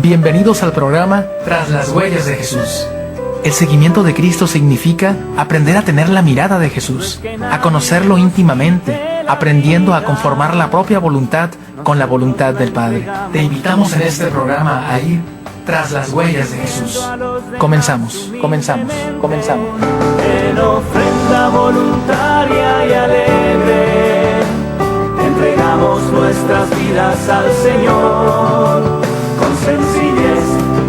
Bienvenidos al programa Tras las Huellas de Jesús. El seguimiento de Cristo significa aprender a tener la mirada de Jesús, a conocerlo íntimamente, aprendiendo a conformar la propia voluntad con la voluntad del Padre. Te invitamos en este programa a ir tras las huellas de Jesús. Comenzamos. En ofrenda voluntaria y alegre, entregamos nuestras vidas al Señor, con sencillez,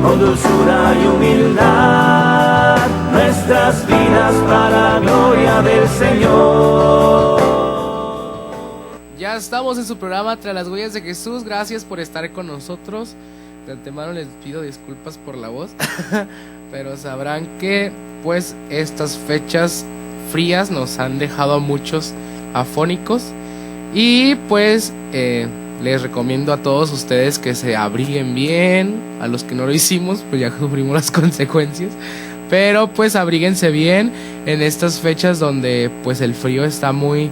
con dulzura y humildad, nuestras vidas para gloria del Señor. Ya estamos en su programa Tras las Huellas de Jesús. Gracias por estar con nosotros. De antemano les pido disculpas por la voz, pero sabrán que pues estas fechas frías nos han dejado a muchos afónicos. Y pues les recomiendo a todos ustedes que se abriguen bien. A los que no lo hicimos, pues ya sufrimos las consecuencias. Pero pues abríguense bien en estas fechas donde pues el frío está muy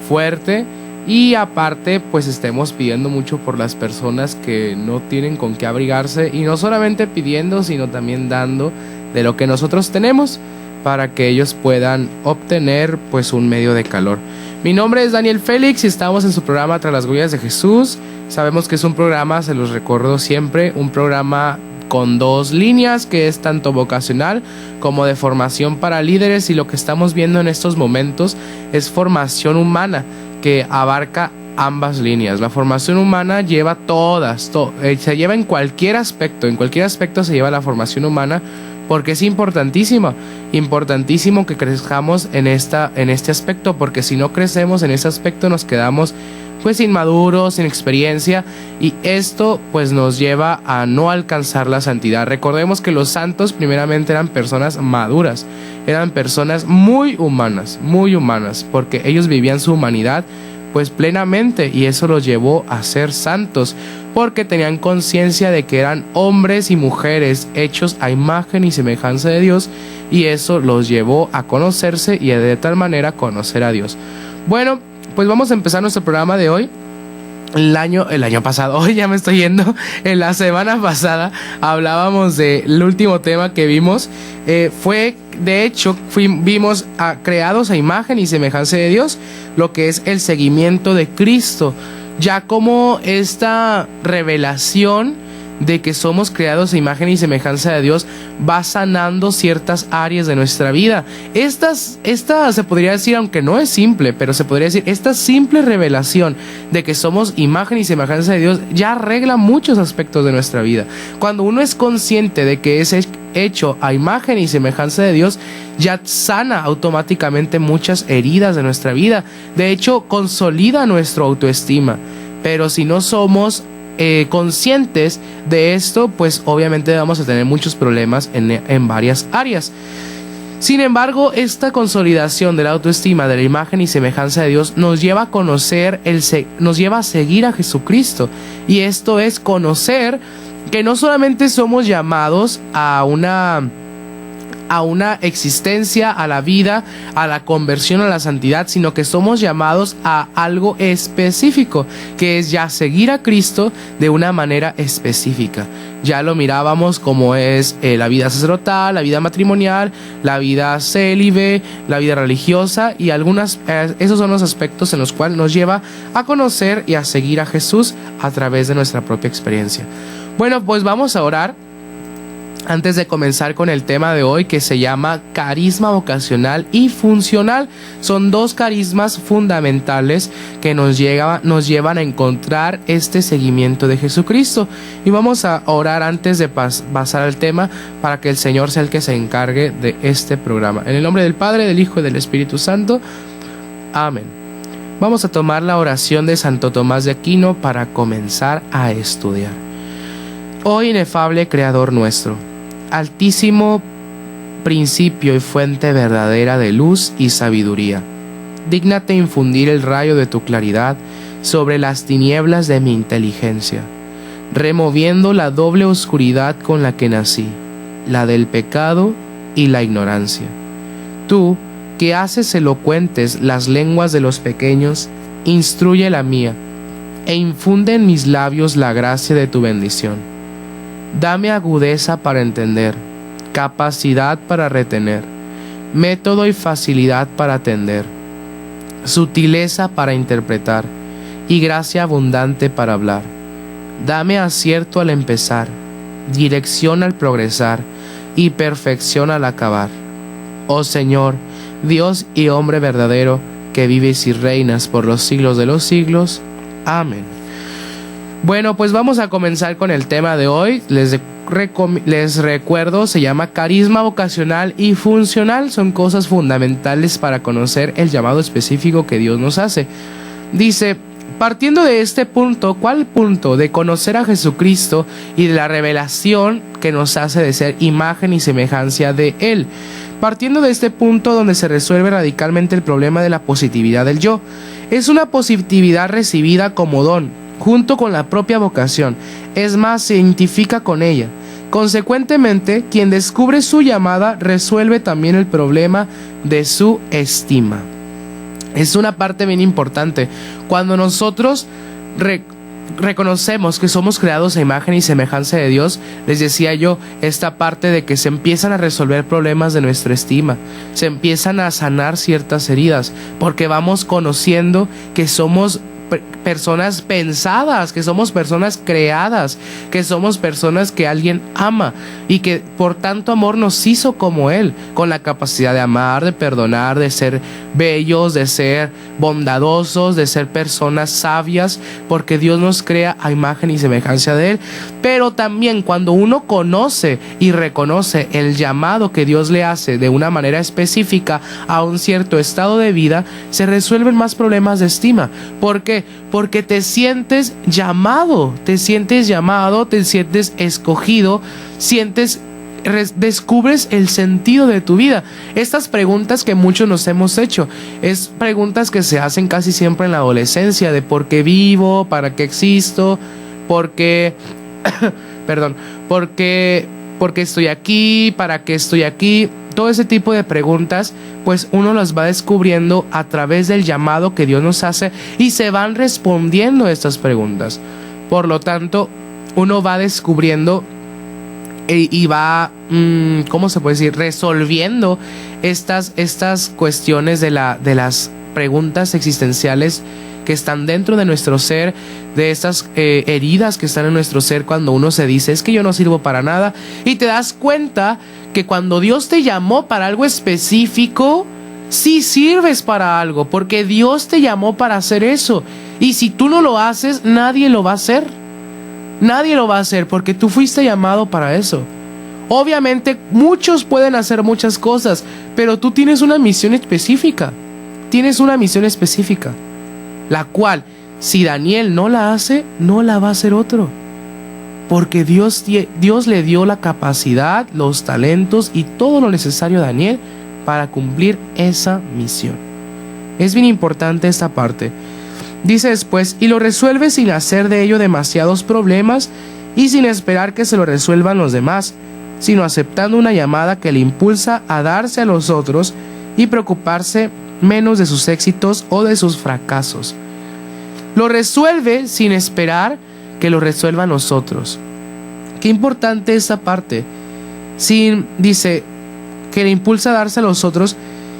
fuerte. Y aparte pues estemos pidiendo mucho por las personas que no tienen con qué abrigarse. Y no solamente pidiendo, sino también dando de lo que nosotros tenemos, para que ellos puedan obtener pues un medio de calor. Mi nombre es Daniel Félix y estamos en su programa Tras las Huellas de Jesús. Sabemos que es un programa, se los recuerdo siempre, un programa con dos líneas, que es tanto vocacional como de formación para líderes. Y lo que estamos viendo en estos momentos es formación humana, que abarca ambas líneas. La formación humana lleva se lleva en cualquier aspecto se lleva la formación humana, porque es importantísimo que crezcamos en este aspecto, porque si no crecemos en ese aspecto nos quedamos pues inmaduros, sin experiencia, y esto pues nos lleva a no alcanzar la santidad. Recordemos que los santos primeramente eran personas maduras, eran personas muy humanas, porque ellos vivían su humanidad pues plenamente, y eso los llevó a ser santos, porque tenían conciencia de que eran hombres y mujeres hechos a imagen y semejanza de Dios, y eso los llevó a conocerse y de tal manera conocer a Dios. Bueno, pues vamos a empezar nuestro programa de hoy. El año pasado, hoy ya me estoy yendo. En la semana pasada hablábamos del último tema que vimos. Vimos creados a imagen y semejanza de Dios, lo que es el seguimiento de Cristo. Ya como esta revelación de que somos creados a imagen y semejanza de Dios va sanando ciertas áreas de nuestra vida. Esta se podría decir, aunque no es simple, pero se podría decir, esta simple revelación de que somos imagen y semejanza de Dios ya arregla muchos aspectos de nuestra vida. Cuando uno es consciente de que es hecho a imagen y semejanza de Dios, ya sana automáticamente muchas heridas de nuestra vida. De hecho, consolida nuestra autoestima. Pero si no somos conscientes de esto, pues obviamente vamos a tener muchos problemas en varias áreas. Sin embargo, esta consolidación de la autoestima, de la imagen y semejanza de Dios, nos lleva a conocer, nos lleva a seguir a Jesucristo. Y esto es conocer que no solamente somos llamados a una existencia, a la vida, a la conversión, a la santidad, sino que somos llamados a algo específico, que es ya seguir a Cristo de una manera específica. Ya lo mirábamos como es la vida sacerdotal, la vida matrimonial, la vida célibe, la vida religiosa, y esos son los aspectos en los cuales nos lleva a conocer y a seguir a Jesús a través de nuestra propia experiencia. Bueno, pues vamos a orar antes de comenzar con el tema de hoy, que se llama carisma vocacional y funcional. Son dos carismas fundamentales que nos llevan a encontrar este seguimiento de Jesucristo. Y vamos a orar antes de pasar al tema, para que el Señor sea el que se encargue de este programa. En el nombre del Padre, del Hijo y del Espíritu Santo. Amén. Vamos a tomar la oración de Santo Tomás de Aquino para comenzar a estudiar. Oh inefable Creador nuestro, altísimo principio y fuente verdadera de luz y sabiduría, dígnate infundir el rayo de tu claridad sobre las tinieblas de mi inteligencia, removiendo la doble oscuridad con la que nací, la del pecado y la ignorancia. Tú, que haces elocuentes las lenguas de los pequeños, instruye la mía, e infunde en mis labios la gracia de tu bendición. Dame agudeza para entender, capacidad para retener, método y facilidad para atender, sutileza para interpretar y gracia abundante para hablar. Dame acierto al empezar, dirección al progresar y perfección al acabar. Oh Señor, Dios y hombre verdadero, que vives y reinas por los siglos de los siglos. Amén. Bueno, pues vamos a comenzar con el tema de hoy. Les recuerdo, se llama carisma vocacional y funcional. Son cosas fundamentales para conocer el llamado específico que Dios nos hace. Dice, partiendo de este punto, ¿cuál punto? De conocer a Jesucristo y de la revelación que nos hace de ser imagen y semejanza de Él. Partiendo de este punto donde se resuelve radicalmente el problema de la positividad del yo. Es una positividad recibida como don, junto con la propia vocación. Es más, se identifica con ella. Consecuentemente, quien descubre su llamada resuelve también el problema de su estima. Es una parte bien importante. Cuando nosotros reconocemos que somos creados a imagen y semejanza de Dios, les decía yo, esta parte de que se empiezan a resolver problemas de nuestra estima, se empiezan a sanar ciertas heridas, porque vamos conociendo que somos personas pensadas, que somos personas creadas, que somos personas que alguien ama y que por tanto amor nos hizo como Él, con la capacidad de amar, de perdonar, de ser bellos, de ser bondadosos, de ser personas sabias, porque Dios nos crea a imagen y semejanza de Él. Pero también cuando uno conoce y reconoce el llamado que Dios le hace de una manera específica a un cierto estado de vida, se resuelven más problemas de estima. ¿Por qué? Porque te sientes llamado, te sientes escogido, descubres el sentido de tu vida. Estas preguntas que muchos nos hemos hecho, es preguntas que se hacen casi siempre en la adolescencia, de por qué vivo, para qué existo, por qué estoy aquí, para qué estoy aquí. Todo ese tipo de preguntas, pues uno las va descubriendo a través del llamado que Dios nos hace y se van respondiendo estas preguntas. Por lo tanto, uno va descubriendo y va, ¿cómo se puede decir? Resolviendo estas cuestiones de las preguntas existenciales que están dentro de nuestro ser, de estas heridas que están en nuestro ser cuando uno se dice, es que yo no sirvo para nada, y te das cuenta que cuando Dios te llamó para algo específico, sí sirves para algo, porque Dios te llamó para hacer eso, y si tú no lo haces, nadie lo va a hacer. Nadie lo va a hacer porque tú fuiste llamado para eso. Obviamente muchos pueden hacer muchas cosas, pero tú tienes una misión específica. Tienes una misión específica, la cual, si Daniel no la hace, no la va a hacer otro. Porque Dios le dio la capacidad, los talentos y todo lo necesario a Daniel para cumplir esa misión. Es bien importante esta parte. Dice después, y lo resuelve sin hacer de ello demasiados problemas y sin esperar que se lo resuelvan los demás, sino aceptando una llamada que le impulsa a darse a los otros y preocuparse menos de sus éxitos o de sus fracasos. Lo resuelve sin esperar que lo resuelvan los otros. Qué importante esta parte. Dice que le impulsa a darse a los otros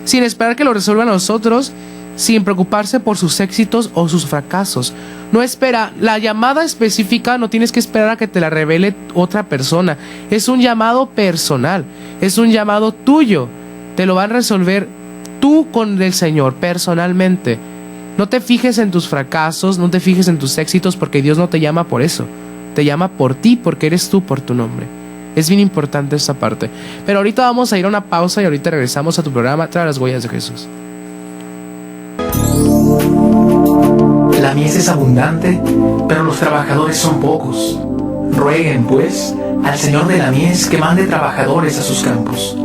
sin esperar que lo resuelvan los otros, sin preocuparse por sus éxitos o sus fracasos. No espera, la llamada específica no tienes que esperar a que te la revele otra persona. Es un llamado personal, es un llamado tuyo. Te lo van a resolver tú con el Señor personalmente. No te fijes en tus fracasos, no te fijes en tus éxitos, porque Dios no te llama por eso. Te llama por ti, porque eres tú, por tu nombre. Es bien importante esta parte. Pero ahorita vamos a ir a una pausa y ahorita regresamos a tu programa Tras las Huellas de Jesús. La mies es abundante, pero los trabajadores son pocos. Rueguen, pues, al Señor de la mies que mande trabajadores a sus campos.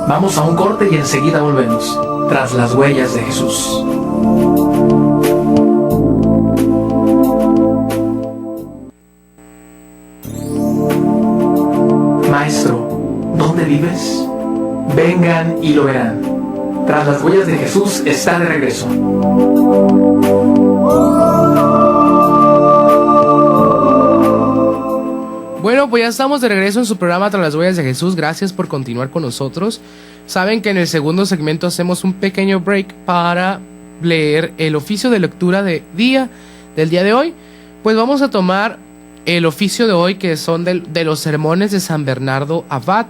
Vamos a un corte y enseguida volvemos. Tras las Huellas de Jesús. Maestro, ¿dónde vives? Vengan y lo verán. Tras las Huellas de Jesús está de regreso. Bueno, Bueno, pues ya estamos de regreso en su programa Tras las Huellas de Jesús. Gracias por continuar con nosotros. Saben que en el segundo segmento hacemos un pequeño break para leer el oficio de lectura del día de hoy. Pues vamos a tomar el oficio de hoy, que son de los sermones de San Bernardo Abad.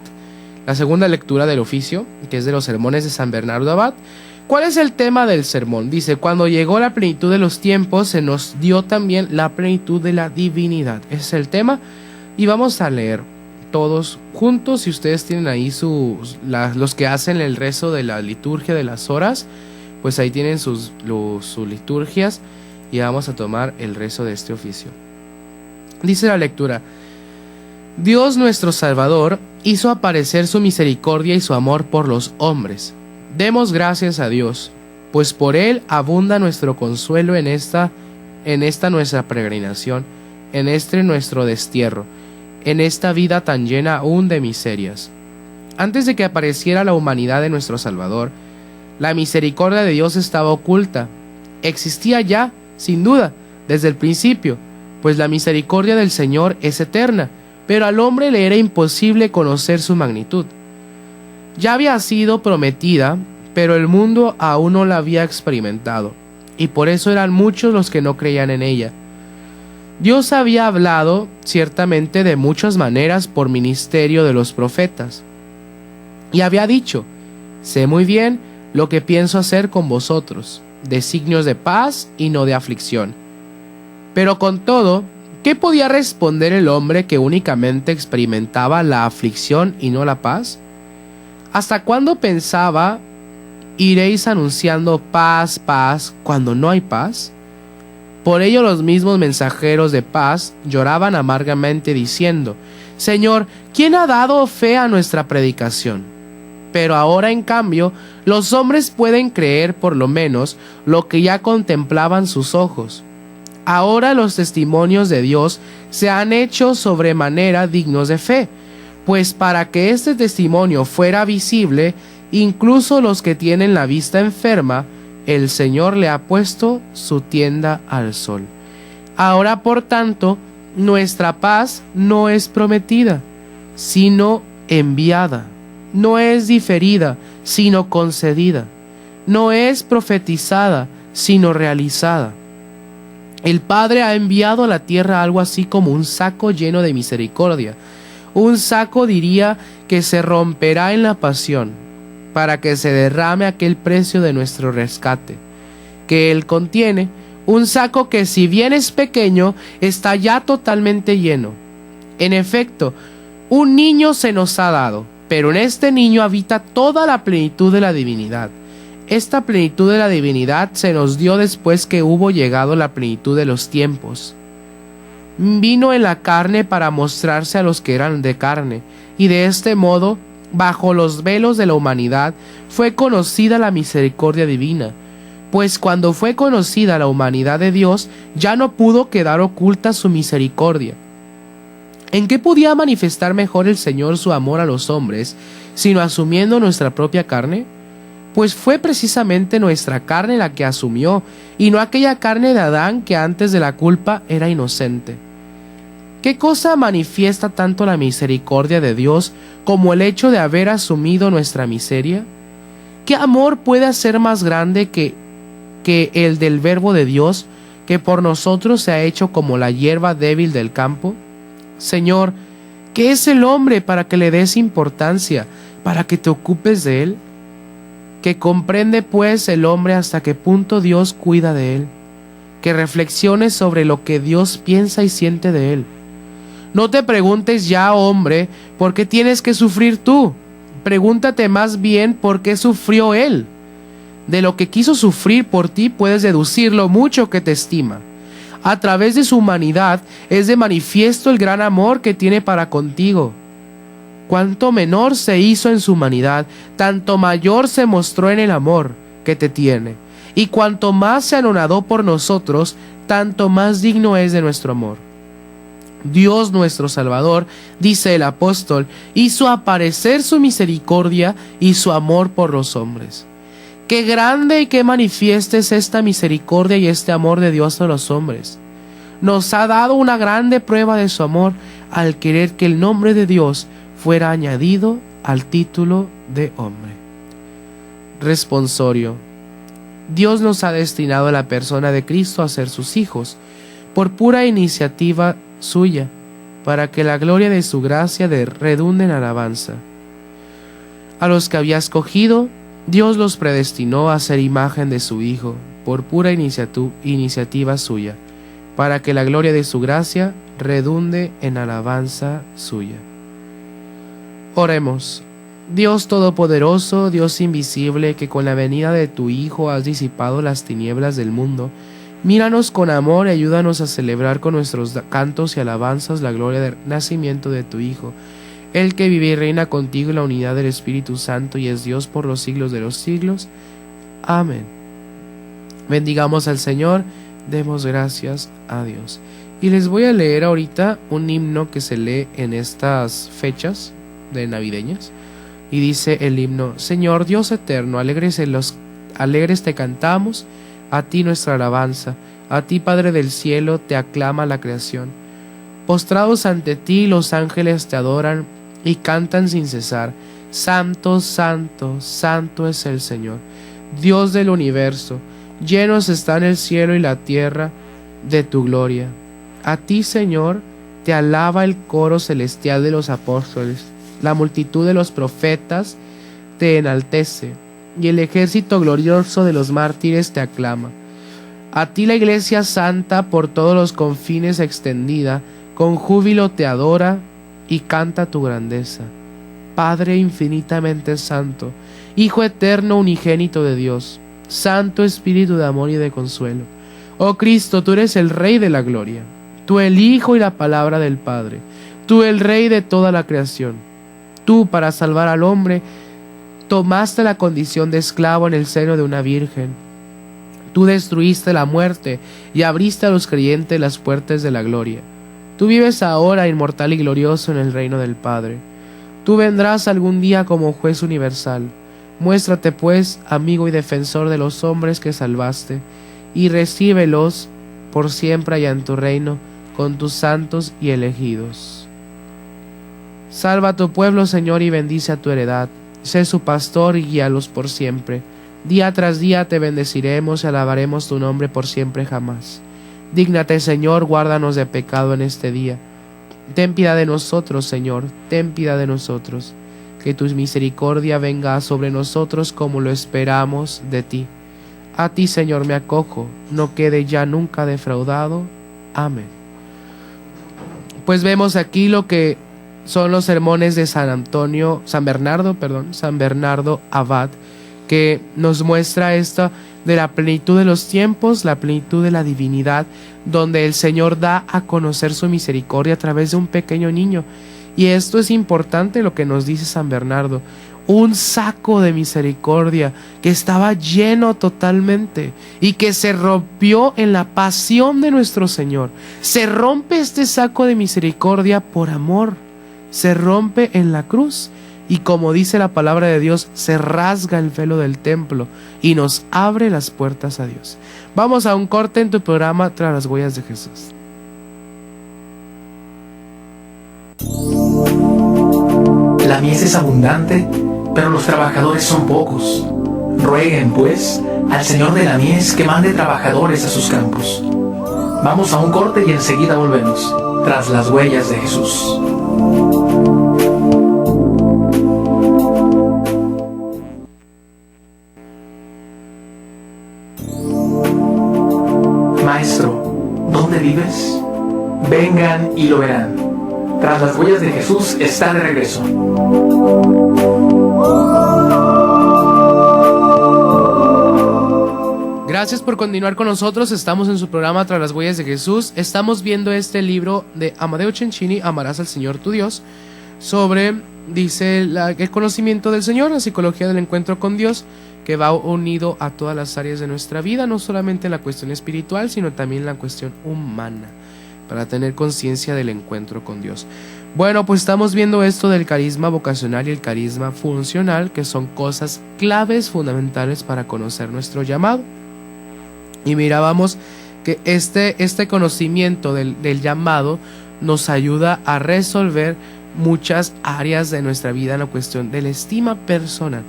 La segunda lectura del oficio, que es de los sermones de San Bernardo Abad. ¿Cuál es el tema del sermón? Dice: cuando llegó la plenitud de los tiempos, se nos dio también la plenitud de la divinidad. Ese es el tema. Y vamos a leer todos juntos. Si ustedes tienen ahí los que hacen el rezo de la liturgia de las horas, pues ahí tienen sus liturgias. Y vamos a tomar el rezo de este oficio. Dice la lectura: Dios nuestro Salvador hizo aparecer su misericordia y su amor por los hombres. Demos gracias a Dios, pues por Él abunda nuestro consuelo en esta nuestra peregrinación, en este nuestro destierro, en esta vida tan llena aún de miserias. Antes de que apareciera la humanidad de nuestro Salvador, la misericordia de Dios estaba oculta. Existía ya, sin duda, desde el principio, pues la misericordia del Señor es eterna, pero al hombre le era imposible conocer su magnitud. Ya había sido prometida, pero el mundo aún no la había experimentado, y por eso eran muchos los que no creían en ella. Dios había hablado ciertamente de muchas maneras por ministerio de los profetas, y había dicho: sé muy bien lo que pienso hacer con vosotros, designios de paz y no de aflicción. Pero con todo, ¿qué podía responder el hombre que únicamente experimentaba la aflicción y no la paz? ¿Hasta cuándo pensaba iréis anunciando paz, paz, cuando no hay paz? Por ello los mismos mensajeros de paz lloraban amargamente diciendo: Señor, ¿quién ha dado fe a nuestra predicación? Pero ahora, en cambio, los hombres pueden creer por lo menos lo que ya contemplaban sus ojos. Ahora los testimonios de Dios se han hecho sobremanera dignos de fe, pues para que este testimonio fuera visible, incluso los que tienen la vista enferma, el Señor le ha puesto su tienda al sol. Ahora, por tanto, nuestra paz no es prometida, sino enviada. No es diferida, sino concedida. No es profetizada, sino realizada. El Padre ha enviado a la tierra algo así como un saco lleno de misericordia. Un saco, diría, que se romperá en la pasión, para que se derrame aquel precio de nuestro rescate, que Él contiene. Un saco que, si bien es pequeño, está ya totalmente lleno. En efecto, un niño se nos ha dado, pero en este niño habita toda la plenitud de la divinidad. Esta plenitud de la divinidad se nos dio después que hubo llegado la plenitud de los tiempos. Vino en la carne para mostrarse a los que eran de carne, y de este modo, bajo los velos de la humanidad, fue conocida la misericordia divina. Pues cuando fue conocida la humanidad de Dios, ya no pudo quedar oculta su misericordia. ¿En qué podía manifestar mejor el Señor su amor a los hombres, sino asumiendo nuestra propia carne? Pues fue precisamente nuestra carne la que asumió, y no aquella carne de Adán que antes de la culpa era inocente. ¿Qué cosa manifiesta tanto la misericordia de Dios como el hecho de haber asumido nuestra miseria? ¿Qué amor puede ser más grande que el del Verbo de Dios, que por nosotros se ha hecho como la hierba débil del campo? Señor, ¿qué es el hombre para que le des importancia, para que te ocupes de él? Que comprende pues el hombre hasta qué punto Dios cuida de él, que reflexiones sobre lo que Dios piensa y siente de él. No te preguntes ya, hombre, ¿por qué tienes que sufrir tú? Pregúntate más bien por qué sufrió él. De lo que quiso sufrir por ti puedes deducir lo mucho que te estima. A través de su humanidad es de manifiesto el gran amor que tiene para contigo. Cuanto menor se hizo en su humanidad, tanto mayor se mostró en el amor que te tiene. Y cuanto más se anonadó por nosotros, tanto más digno es de nuestro amor. Dios nuestro Salvador, dice el apóstol, hizo aparecer su misericordia y su amor por los hombres. Qué grande y qué manifiesta es esta misericordia y este amor de Dios a los hombres. Nos ha dado una grande prueba de su amor al querer que el nombre de Dios fuera añadido al título de hombre. Responsorio. Dios nos ha destinado a la persona de Cristo a ser sus hijos, por pura iniciativa suya, para que la gloria de su gracia redunde en alabanza. A los que había escogido, Dios los predestinó a ser imagen de su Hijo, por pura iniciativa suya, para que la gloria de su gracia redunde en alabanza suya. Oremos. Dios Todopoderoso, Dios invisible, que con la venida de tu Hijo has disipado las tinieblas del mundo, míranos con amor y ayúdanos a celebrar con nuestros cantos y alabanzas la gloria del nacimiento de tu Hijo, el que vive y reina contigo en la unidad del Espíritu Santo y es Dios por los siglos de los siglos. Amén. Bendigamos al Señor, demos gracias a Dios. Y les voy a leer ahorita un himno que se lee en estas fechas de navideñas. Y dice el himno: Señor Dios eterno, alegres te cantamos, a ti nuestra alabanza, a ti Padre del cielo te aclama la creación. Postrados ante ti los ángeles te adoran y cantan sin cesar: Santo, santo, santo es el Señor, Dios del universo, llenos están el cielo y la tierra de tu gloria. A ti, Señor, te alaba el coro celestial de los apóstoles, la multitud de los profetas te enaltece, y el ejército glorioso de los mártires te aclama. A ti la Iglesia Santa por todos los confines extendida, con júbilo te adora y canta tu grandeza. Padre infinitamente santo, Hijo eterno unigénito de Dios, Santo Espíritu de amor y de consuelo. Oh Cristo, tú eres el Rey de la gloria, tú el Hijo y la palabra del Padre, tú el Rey de toda la creación. Tú, para salvar al hombre, tomaste la condición de esclavo en el seno de una virgen. Tú destruiste la muerte y abriste a los creyentes las puertas de la gloria. Tú vives ahora inmortal y glorioso en el reino del Padre. Tú vendrás algún día como juez universal. Muéstrate pues, amigo y defensor de los hombres que salvaste, y recíbelos por siempre allá en tu reino con tus santos y elegidos. Salva a tu pueblo, Señor, y bendice a tu heredad. Sé su pastor y guíalos por siempre. Día tras día te bendeciremos y alabaremos tu nombre por siempre jamás. Dígnate, Señor, guárdanos de pecado en este día. Ten piedad de nosotros, Señor, ten piedad de nosotros. Que tu misericordia venga sobre nosotros como lo esperamos de ti. A ti, Señor, me acojo, no quede ya nunca defraudado. Amén. Pues vemos aquí lo que son los sermones de San Bernardo Abad, que nos muestra esto de la plenitud de los tiempos, la plenitud de la divinidad, donde el Señor da a conocer su misericordia a través de un pequeño niño. Y esto es importante lo que nos dice San Bernardo: un saco de misericordia que estaba lleno totalmente y que se rompió en la pasión de nuestro Señor. Se rompe este saco de misericordia por amor, se rompe en la cruz, y como dice la palabra de Dios, se rasga el velo del templo y nos abre las puertas a Dios. Vamos a un corte en tu programa Tras las huellas de Jesús. La mies es abundante, pero los trabajadores son pocos. Rueguen, pues, al Señor de la mies que mande trabajadores a sus campos. Vamos a un corte y enseguida volvemos. Tras las huellas de Jesús. Maestro, ¿dónde vives? Vengan y lo verán. Tras las huellas de Jesús está de regreso. Gracias por continuar con nosotros. Estamos en su programa Tras las huellas de Jesús. Estamos viendo este libro de Amadeo Cencini, Amarás al Señor tu Dios, sobre, dice, el conocimiento del Señor, la psicología del encuentro con Dios, que va unido a todas las áreas de nuestra vida, no solamente en la cuestión espiritual, sino también en la cuestión humana, para tener conciencia del encuentro con Dios. Bueno, pues estamos viendo esto del carisma vocacional y el carisma funcional, que son cosas claves, fundamentales para conocer nuestro llamado. Y mirábamos que este conocimiento del llamado nos ayuda a resolver muchas áreas de nuestra vida en la cuestión de la estima personal.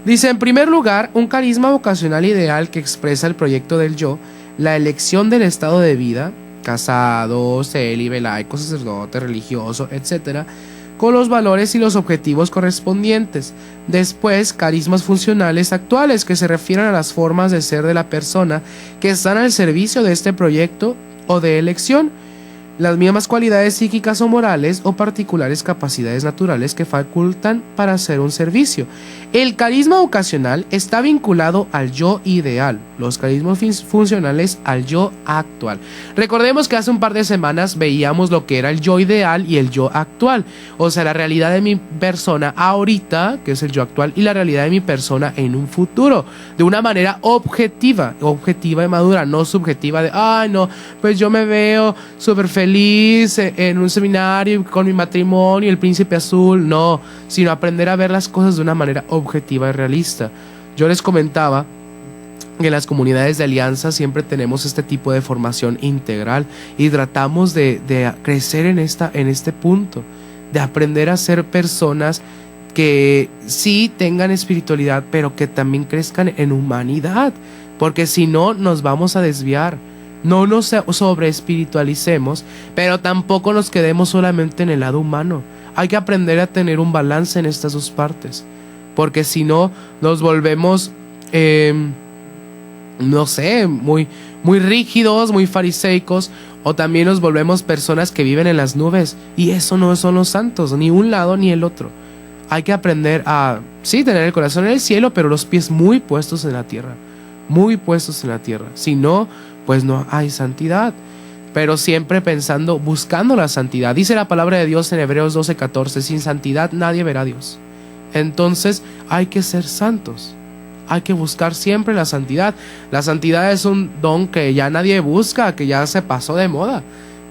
Dice, en primer lugar, un carisma vocacional ideal que expresa el proyecto del yo, la elección del estado de vida, casado, célibe, laico, sacerdote, religioso, etc., con los valores y los objetivos correspondientes. Después, carismas funcionales actuales que se refieren a las formas de ser de la persona que están al servicio de este proyecto o de elección, las mismas cualidades psíquicas o morales o particulares capacidades naturales que facultan para hacer un servicio. El carisma vocacional está vinculado al yo ideal, los carismas funcionales al yo actual. Recordemos que hace un par de semanas veíamos lo que era el yo ideal y el yo actual, o sea, la realidad de mi persona ahorita, que es el yo actual, y la realidad de mi persona en un futuro, de una manera objetiva y madura, no subjetiva de, ay no, pues yo me veo súper feliz en un seminario con mi matrimonio y el príncipe azul, no, sino aprender a ver las cosas de una manera objetiva y realista. Yo les comentaba que en las comunidades de alianza siempre tenemos este tipo de formación integral y tratamos de crecer en este punto, de aprender a ser personas que sí tengan espiritualidad, pero que también crezcan en humanidad, porque si no nos vamos a desviar. No nos sobre espiritualicemos, pero tampoco nos quedemos solamente en el lado humano. Hay que aprender a tener un balance en estas dos partes, porque si no nos volvemos no sé, muy rígidos, muy fariseicos, o también nos volvemos personas que viven en las nubes, y eso no son los santos, ni un lado ni el otro. Hay que aprender a, sí, tener el corazón en el cielo, pero los pies muy puestos en la tierra, muy puestos en la tierra. Si no, pues no hay santidad, pero siempre pensando, buscando la santidad. Dice la palabra de Dios en Hebreos 12:14, sin santidad nadie verá a Dios. Entonces hay que ser santos, hay que buscar siempre la santidad. La santidad es un don que ya nadie busca, que ya se pasó de moda.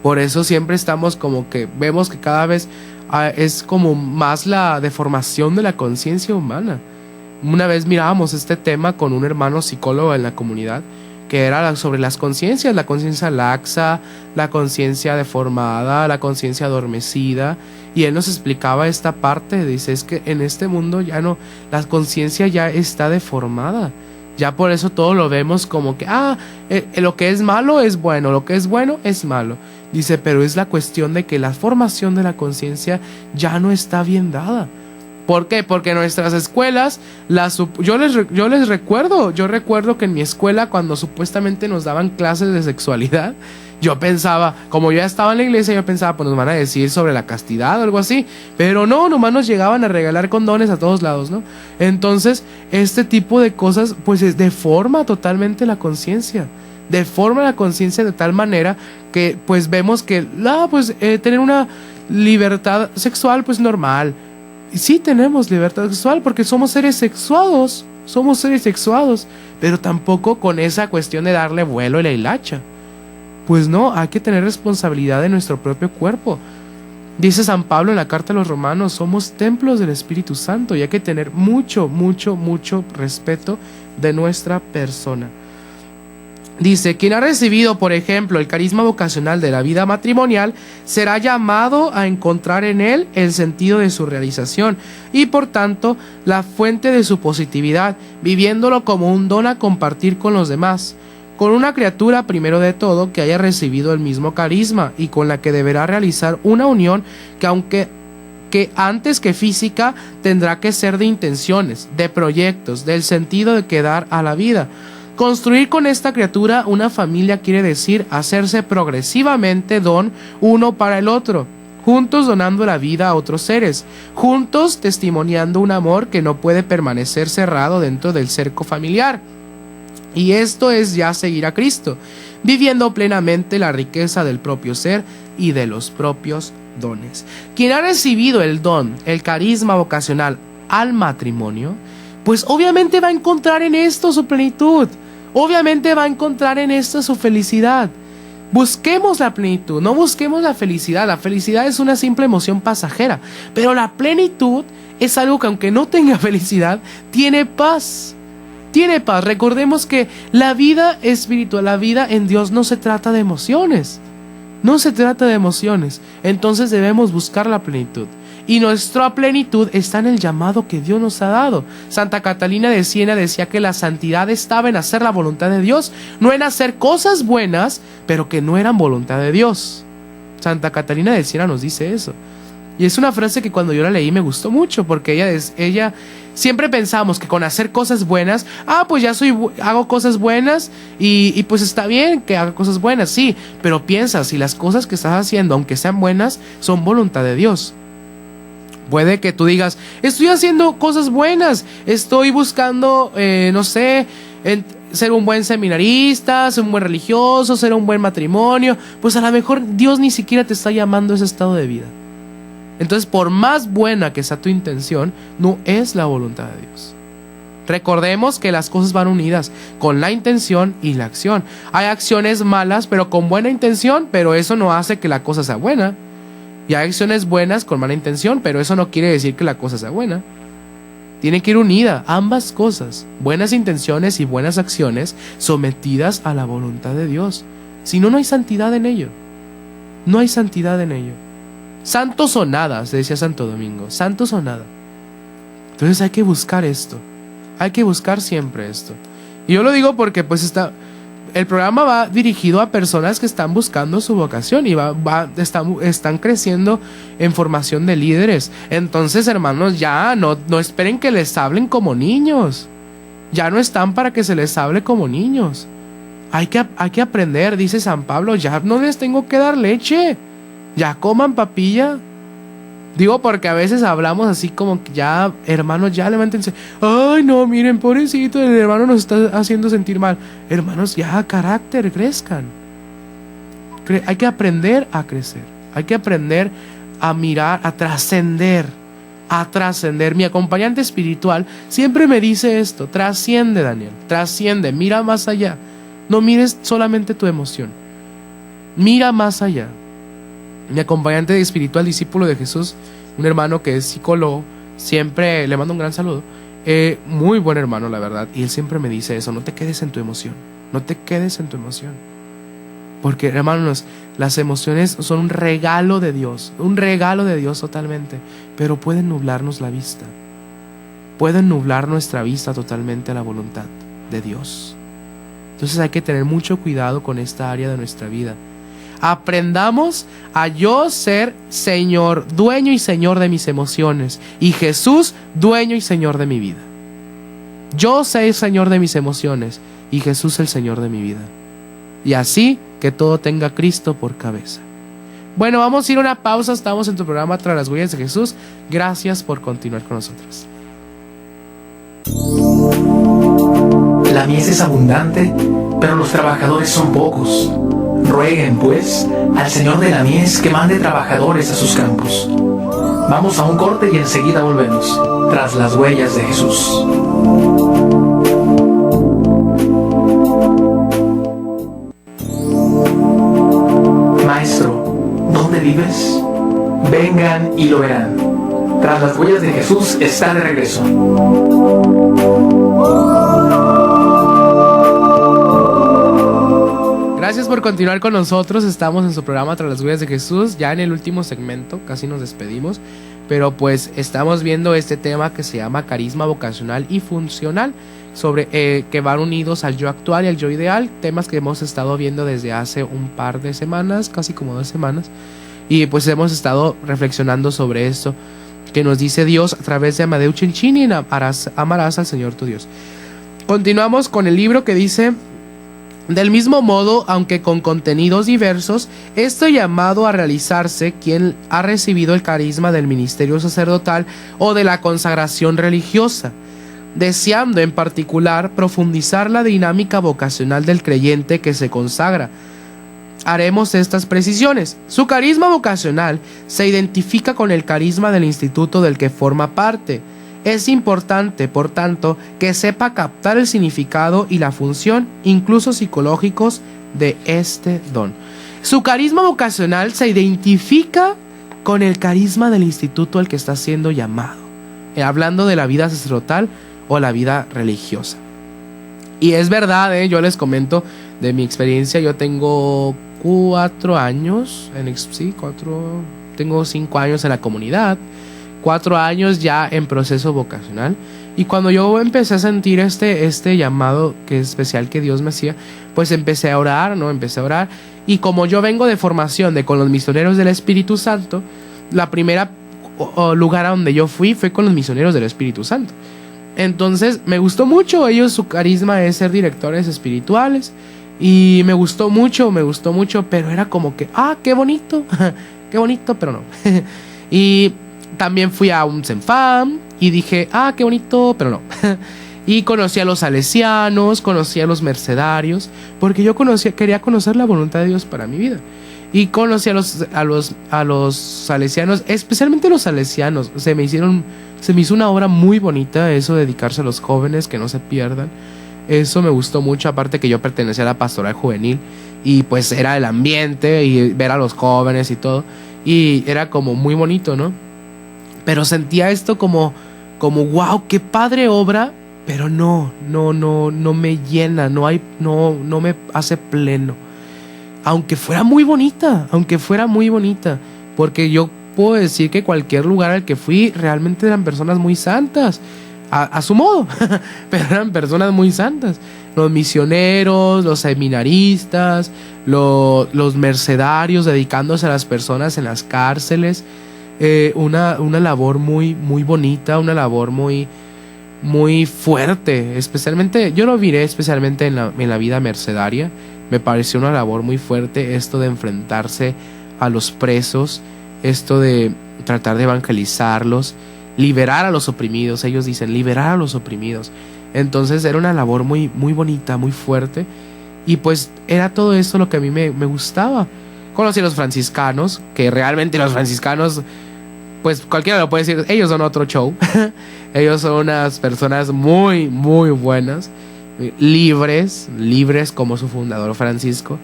Por eso siempre estamos como que vemos que cada vez es como más la deformación de la conciencia humana. Una vez mirábamos este tema con un hermano psicólogo en la comunidad, que era sobre las conciencias, la conciencia laxa, la conciencia deformada, la conciencia adormecida, y él nos explicaba esta parte. Dice, es que en este mundo ya no, la conciencia ya está deformada, ya por eso todo lo vemos como que, lo que es malo es bueno, lo que es bueno es malo. Dice, pero es la cuestión de que la formación de la conciencia ya no está bien dada. ¿Por qué? Porque en nuestras escuelas, yo recuerdo que en mi escuela, cuando supuestamente nos daban clases de sexualidad, yo pensaba, como yo ya estaba en la iglesia, yo pensaba, pues nos van a decir sobre la castidad o algo así, pero no, nomás nos llegaban a regalar condones a todos lados, ¿no? Entonces, este tipo de cosas, pues deforma totalmente la conciencia, deforma la conciencia de tal manera que, pues vemos que, tener una libertad sexual, pues normal. Sí tenemos libertad sexual porque somos seres sexuados, pero tampoco con esa cuestión de darle vuelo a la hilacha. Pues no, hay que tener responsabilidad de nuestro propio cuerpo. Dice San Pablo en la carta a los Romanos, somos templos del Espíritu Santo y hay que tener mucho respeto de nuestra persona. Dice, quien ha recibido, por ejemplo, el carisma vocacional de la vida matrimonial, será llamado a encontrar en él el sentido de su realización y, por tanto, la fuente de su positividad, viviéndolo como un don a compartir con los demás, con una criatura, primero de todo, que haya recibido el mismo carisma y con la que deberá realizar una unión que antes que física tendrá que ser de intenciones, de proyectos, del sentido de que dar a la vida. Construir con esta criatura una familia quiere decir hacerse progresivamente don uno para el otro, juntos donando la vida a otros seres, juntos testimoniando un amor que no puede permanecer cerrado dentro del cerco familiar. Y esto es ya seguir a Cristo, viviendo plenamente la riqueza del propio ser y de los propios dones. Quien ha recibido el don, el carisma vocacional al matrimonio, pues obviamente va a encontrar en esto su plenitud. Obviamente va a encontrar en esto su felicidad. Busquemos la plenitud, no busquemos la felicidad. La felicidad es una simple emoción pasajera, pero la plenitud es algo que, aunque no tenga felicidad, tiene paz. Tiene paz. Recordemos que la vida espiritual, la vida en Dios no se trata de emociones. No se trata de emociones. Entonces debemos buscar la plenitud. Y nuestra plenitud está en el llamado que Dios nos ha dado. Santa Catalina de Siena decía que la santidad estaba en hacer la voluntad de Dios, no en hacer cosas buenas, pero que no eran voluntad de Dios. Santa Catalina de Siena nos dice eso. Y es una frase que cuando yo la leí me gustó mucho, porque ella siempre pensamos que con hacer cosas buenas, pues ya hago cosas buenas y pues está bien que haga cosas buenas, sí, pero piensa si las cosas que estás haciendo, aunque sean buenas, son voluntad de Dios. Puede que tú digas, estoy haciendo cosas buenas, estoy buscando, ser un buen seminarista, ser un buen religioso, ser un buen matrimonio. Pues a lo mejor Dios ni siquiera te está llamando a ese estado de vida. Entonces, por más buena que sea tu intención, no es la voluntad de Dios. Recordemos que las cosas van unidas con la intención y la acción. Hay acciones malas, pero con buena intención, pero eso no hace que la cosa sea buena. Y hay acciones buenas con mala intención, pero eso no quiere decir que la cosa sea buena. Tiene que ir unida ambas cosas, buenas intenciones y buenas acciones sometidas a la voluntad de Dios. Si no, no hay santidad en ello. No hay santidad en ello. Santos o nada, se decía Santo Domingo, santos o nada. Entonces hay que buscar esto. Hay que buscar siempre esto. Y yo lo digo porque pues el programa va dirigido a personas que están buscando su vocación y están creciendo en formación de líderes. Entonces, hermanos, ya no esperen que les hablen como niños. Ya no están para que se les hable como niños. Hay que aprender, dice San Pablo, ya no les tengo que dar leche. Ya coman papilla. Digo porque a veces hablamos así como que ya, hermanos, ya levántense. Ay, no, miren, pobrecito, el hermano nos está haciendo sentir mal. Hermanos, ya, carácter, crezcan. Hay que aprender a crecer. Hay que aprender a mirar, a trascender. A trascender. Mi acompañante espiritual siempre me dice esto: trasciende, Daniel, trasciende, mira más allá. No mires solamente tu emoción. Mira más allá. Mi acompañante espiritual, discípulo de Jesús, un hermano que es psicólogo, siempre le mando un gran saludo, muy buen hermano, la verdad, y él siempre me dice eso: no te quedes en tu emoción, no te quedes en tu emoción, porque, hermanos, las emociones son un regalo de Dios totalmente, pero pueden nublarnos la vista, pueden nublar nuestra vista totalmente a la voluntad de Dios. Entonces hay que tener mucho cuidado con esta área de nuestra vida. Aprendamos a yo ser Señor, dueño y Señor de mis emociones, y Jesús, dueño y Señor de mi vida. Yo soy Señor de mis emociones y Jesús el Señor de mi vida. Y así que todo tenga a Cristo por cabeza. Bueno, vamos a ir a una pausa. Estamos en tu programa Tras las Huellas de Jesús. Gracias por continuar con nosotros. La mies es abundante, pero los trabajadores son pocos. Rueguen, pues, al Señor de la mies que mande trabajadores a sus campos. Vamos a un corte y enseguida volvemos. Tras las huellas de Jesús. Maestro, ¿dónde vives? Vengan y lo verán. Tras las huellas de Jesús está de regreso. Gracias por continuar con nosotros. Estamos en su programa Tras las Huellas de Jesús, ya en el último segmento, casi nos despedimos, pero pues estamos viendo este tema que se llama carisma vocacional y funcional, sobre que van unidos al yo actual y al yo ideal, temas que hemos estado viendo desde hace un par de semanas, casi como 2 semanas, y pues hemos estado reflexionando sobre esto que nos dice Dios a través de Amadeu Chinchini: amarás al Señor tu Dios. Continuamos con el libro que dice: del mismo modo, aunque con contenidos diversos, estoy llamado a realizarse quien ha recibido el carisma del ministerio sacerdotal o de la consagración religiosa, deseando en particular profundizar la dinámica vocacional del creyente que se consagra. Haremos estas precisiones. Su carisma vocacional se identifica con el carisma del instituto del que forma parte. Es importante, por tanto, que sepa captar el significado y la función, incluso psicológicos, de este don. Su carisma vocacional se identifica con el carisma del instituto al que está siendo llamado, hablando de la vida sacerdotal o la vida religiosa. Y es verdad, yo les comento de mi experiencia. Yo tengo 4 años, tengo 5 años en la comunidad, 4 años ya en proceso vocacional. Y cuando yo empecé a sentir este llamado que es especial que Dios me hacía, pues empecé a orar, ¿no? Empecé a orar. Y como yo vengo de formación con los misioneros del Espíritu Santo, la primera lugar a donde yo fui fue con los misioneros del Espíritu Santo. Entonces me gustó mucho. Ellos, su carisma es ser directores espirituales. Y me gustó mucho, pero era como que, qué bonito, qué bonito, pero no. Y también fui a un Zenfam y dije, qué bonito, pero no. Y conocí a los salesianos, conocí a los mercedarios, porque yo quería conocer la voluntad de Dios para mi vida. Y conocí a los salesianos, especialmente los salesianos. Se me hizo una obra muy bonita eso, dedicarse a los jóvenes, que no se pierdan. Eso me gustó mucho, aparte que yo pertenecía a la pastoral juvenil y pues era el ambiente y ver a los jóvenes y todo, y era como muy bonito, ¿no? Pero sentía esto como wow, qué padre obra, pero no me llena, no me hace pleno. Aunque fuera muy bonita, porque yo puedo decir que cualquier lugar al que fui realmente eran personas muy santas, a su modo, pero eran personas muy santas. Los misioneros, los seminaristas, los mercedarios dedicándose a las personas en las cárceles. Una labor muy, muy bonita, una labor muy, muy fuerte. Especialmente, yo lo miré especialmente en la vida mercedaria. Me pareció una labor muy fuerte esto de enfrentarse a los presos, esto de tratar de evangelizarlos, liberar a los oprimidos. Ellos dicen liberar a los oprimidos. Entonces era una labor muy, muy bonita, muy fuerte. Y pues era todo esto lo que a mí me gustaba. Conocí a los franciscanos, que realmente los franciscanos, pues cualquiera lo puede decir, ellos son otro show. Ellos son unas personas muy, muy buenas, libres como su fundador Francisco.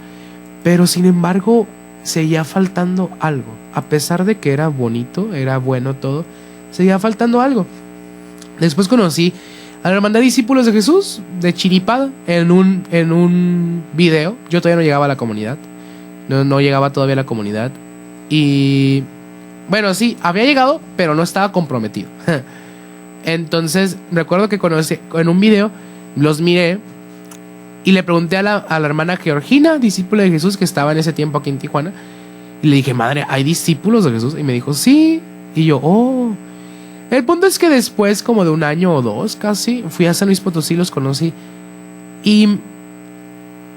Pero sin embargo seguía faltando algo. A pesar de que era bonito, era bueno todo, seguía faltando algo. Después conocí a la Hermandad Discípulos de Jesús de Chiripada en un video. Yo todavía no llegaba a la comunidad. No llegaba todavía a la comunidad. Y bueno, sí, había llegado, pero no estaba comprometido. Entonces recuerdo que conocí en un video, los miré y le pregunté a la hermana Georgina, discípula de Jesús, que estaba en ese tiempo aquí en Tijuana. Y le dije, madre, ¿hay discípulos de Jesús? Y me dijo, sí. Y yo, oh. El punto es que después, como de 1 año o 2 casi, fui a San Luis Potosí, los conocí. Y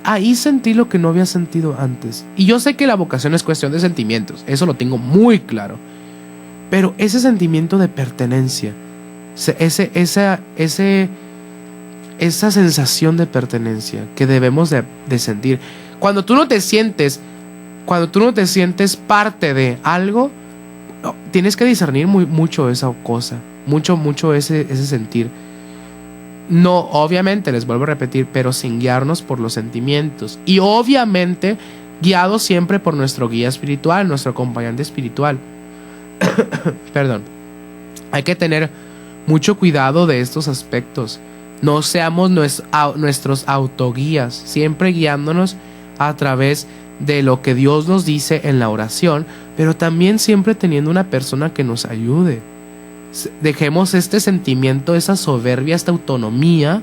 ahí sentí lo que no había sentido antes. Y yo sé que la vocación es cuestión de sentimientos, eso lo tengo muy claro. Pero ese sentimiento de pertenencia, esa sensación de pertenencia que debemos de sentir. Cuando tú no te sientes parte de algo, tienes que discernir mucho esa cosa, mucho ese sentir. No, obviamente, les vuelvo a repetir, pero sin guiarnos por los sentimientos. Y obviamente guiados siempre por nuestro guía espiritual, nuestro acompañante espiritual. Perdón. Hay que tener mucho cuidado de estos aspectos. No seamos nuestros autoguías, siempre guiándonos a través de lo que Dios nos dice en la oración, pero también siempre teniendo una persona que nos ayude. Dejemos este sentimiento, esa soberbia, esta autonomía,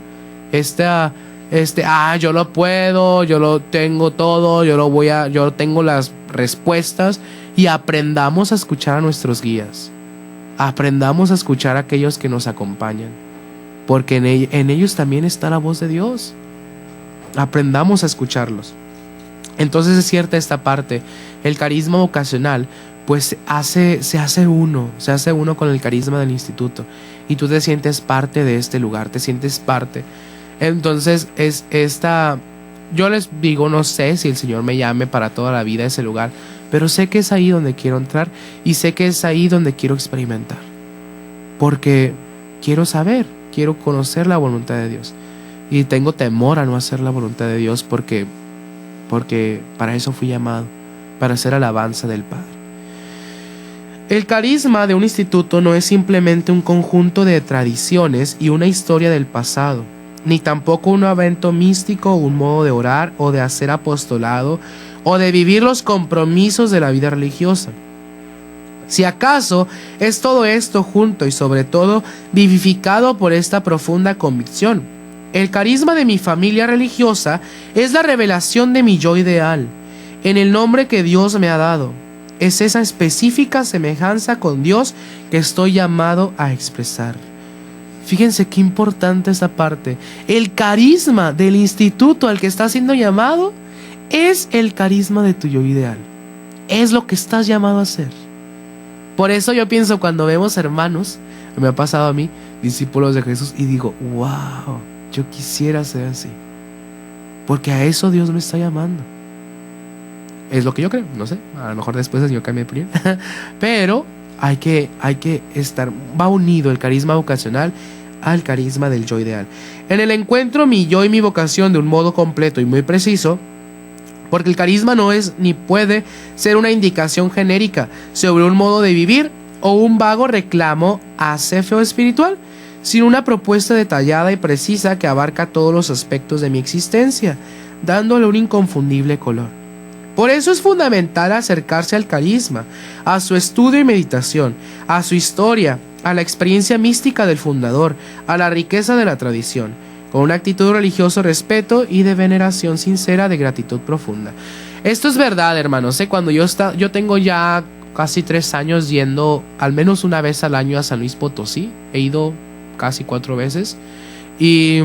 yo lo puedo, yo lo tengo todo, yo tengo las respuestas, y aprendamos a escuchar a nuestros guías. Aprendamos a escuchar a aquellos que nos acompañan, porque en ellos también está la voz de Dios. Aprendamos a escucharlos. Entonces es cierta esta parte. El carisma vocacional pues se hace uno con el carisma del instituto, y tú te sientes parte de este lugar, te sientes parte. Entonces yo les digo, no sé si el Señor me llame para toda la vida a ese lugar, pero sé que es ahí donde quiero entrar, y sé que es ahí donde quiero experimentar, porque quiero conocer la voluntad de Dios, y tengo temor a no hacer la voluntad de Dios, porque para eso fui llamado, para hacer alabanza del Padre. El carisma de un instituto no es simplemente un conjunto de tradiciones y una historia del pasado, ni tampoco un evento místico, un modo de orar o de hacer apostolado o de vivir los compromisos de la vida religiosa. Si acaso es todo esto junto y sobre todo vivificado por esta profunda convicción: el carisma de mi familia religiosa es la revelación de mi yo ideal, en el nombre que Dios me ha dado. Es esa específica semejanza con Dios que estoy llamado a expresar. Fíjense qué importante esa parte. El carisma del instituto al que estás siendo llamado es el carisma de tu yo ideal. Es lo que estás llamado a hacer. Por eso yo pienso, cuando vemos hermanos, me ha pasado a mí, discípulos de Jesús, y digo, wow, yo quisiera ser así. Porque a eso Dios me está llamando. Es lo que yo creo, no sé, a lo mejor después yo cambié de opinión. Pero hay que estar, va unido el carisma vocacional al carisma del yo ideal. En el encuentro mi yo y mi vocación de un modo completo y muy preciso, porque el carisma no es ni puede ser una indicación genérica sobre un modo de vivir o un vago reclamo ascéfeo espiritual, sino una propuesta detallada y precisa que abarca todos los aspectos de mi existencia, dándole un inconfundible color. Por eso es fundamental acercarse al carisma, a su estudio y meditación, a su historia, a la experiencia mística del fundador, a la riqueza de la tradición, con una actitud religiosa de respeto y de veneración sincera, de gratitud profunda. Esto es verdad, hermanos, cuando yo tengo ya casi 3 años yendo al menos una vez al año a San Luis Potosí. He ido casi 4 veces. Y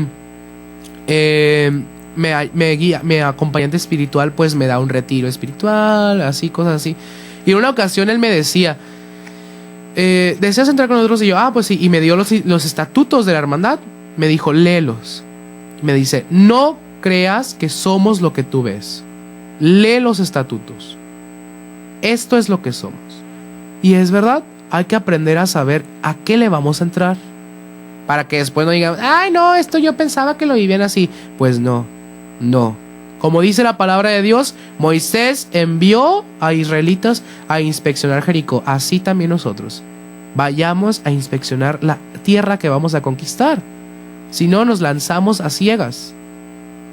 mi acompañante espiritual pues me da un retiro espiritual, así, cosas así. Y en una ocasión él me decía, ¿deseas entrar con nosotros? Y yo, pues sí. Y me dio los estatutos de la hermandad. Me dijo, léelos. Me dice, no creas que somos lo que tú ves. Lee los estatutos. Esto es lo que somos. Y es verdad, hay que aprender a saber a qué le vamos a entrar, para que después no digan, ay no, esto yo pensaba que lo vivían así. Pues no. Como dice la palabra de Dios, Moisés envió a israelitas a inspeccionar Jericó. Así también nosotros. Vayamos a inspeccionar la tierra que vamos a conquistar. Si no, nos lanzamos a ciegas.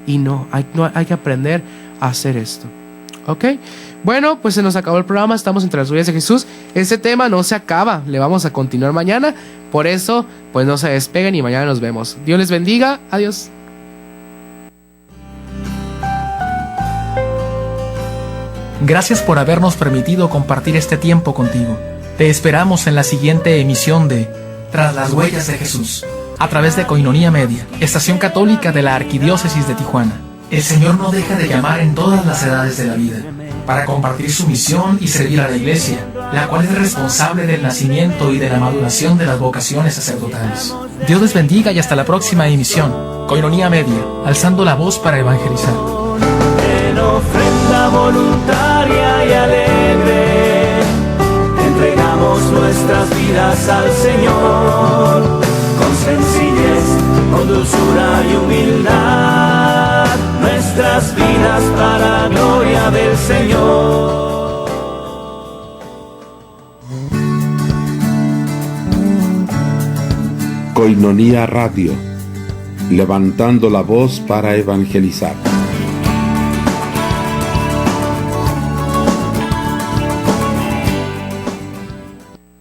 Y hay que aprender a hacer esto. ¿Ok? Bueno, pues se nos acabó el programa. Estamos entre las huellas de Jesús. Este tema no se acaba. Le vamos a continuar mañana. Por eso, pues no se despeguen y mañana nos vemos. Dios les bendiga. Adiós. Gracias por habernos permitido compartir este tiempo contigo. Te esperamos en la siguiente emisión de Tras las huellas de Jesús, a través de Koinonia Media, estación católica de la Arquidiócesis de Tijuana. El Señor no deja de llamar en todas las edades de la vida, para compartir su misión y servir a la Iglesia, la cual es responsable del nacimiento y de la maduración de las vocaciones sacerdotales. Dios les bendiga y hasta la próxima emisión. Koinonia Media, alzando la voz para evangelizar. En ofrenda voluntaria y alegre, entregamos nuestras vidas al Señor, con sencillez, con dulzura y humildad, nuestras vidas para gloria del Señor. Koinonia Radio, levantando la voz para evangelizar.